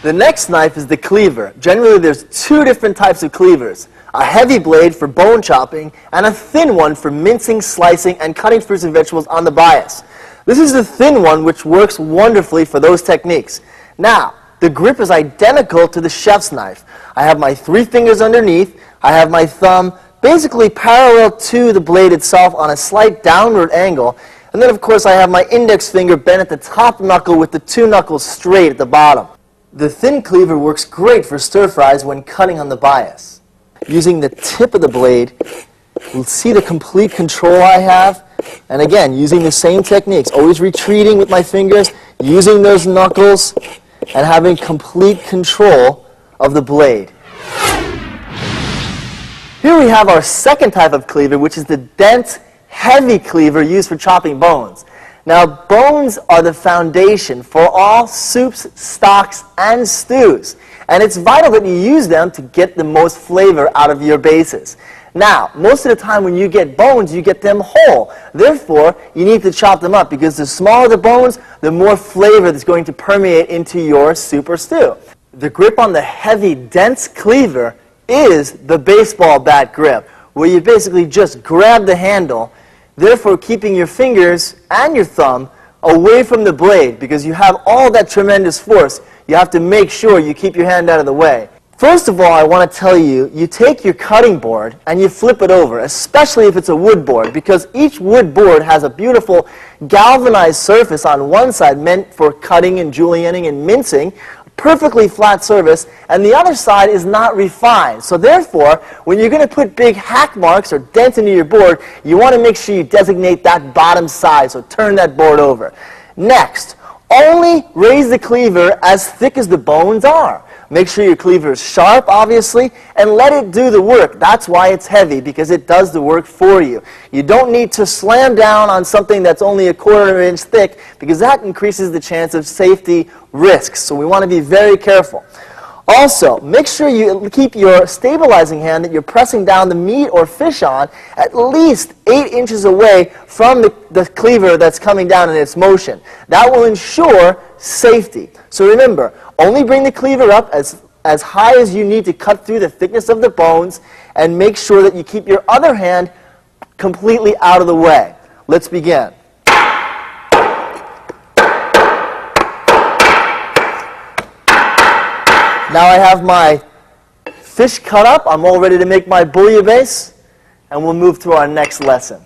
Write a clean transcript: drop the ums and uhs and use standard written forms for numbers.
The next knife is the cleaver. Generally, there's two different types of cleavers. A heavy blade for bone chopping and a thin one for mincing, slicing, and cutting fruits and vegetables on the bias. This is the thin one, which works wonderfully for those techniques. Now, the grip is identical to the chef's knife. I have my 3 fingers underneath. I have my thumb basically parallel to the blade itself on a slight downward angle. And then, of course, I have my index finger bent at the top knuckle with the 2 knuckles straight at the bottom. The thin cleaver works great for stir fries when cutting on the bias. Using the tip of the blade, you'll see the complete control I have. And again, using the same techniques, always retreating with my fingers, using those knuckles, and having complete control of the blade. Here we have our second type of cleaver, which is the dense, heavy cleaver used for chopping bones. Now, bones are the foundation for all soups, stocks, and stews. And it's vital that you use them to get the most flavor out of your bases. Now, most of the time when you get bones, you get them whole. Therefore, you need to chop them up because the smaller the bones, the more flavor that's going to permeate into your soup or stew. The grip on the heavy, dense cleaver is the baseball bat grip, where you basically just grab the handle, therefore keeping your fingers and your thumb away from the blade because you have all that tremendous force. You have to make sure you keep your hand out of the way. First of all, I want to tell you, you take your cutting board and you flip it over, especially if it's a wood board, because each wood board has a beautiful galvanized surface on one side meant for cutting and julienning and mincing, perfectly flat surface, and the other side is not refined. So therefore, when you're going to put big hack marks or dents into your board, you want to make sure you designate that bottom side, so turn that board over. Next, only raise the cleaver as thick as the bones are. Make sure your cleaver is sharp, obviously, and let it do the work. That's why it's heavy, because it does the work for you. You don't need to slam down on something that's only a 1/4 inch thick, because that increases the chance of safety risks. So we want to be very careful. Also, make sure you keep your stabilizing hand that you're pressing down the meat or fish on at least 8 inches away from the cleaver that's coming down in its motion. That will ensure safety. So remember, only bring the cleaver up as high as you need to cut through the thickness of the bones, and make sure that you keep your other hand completely out of the way. Let's begin. Now I have my fish cut up. I'm all ready to make my bouillabaisse, and we'll move to our next lesson.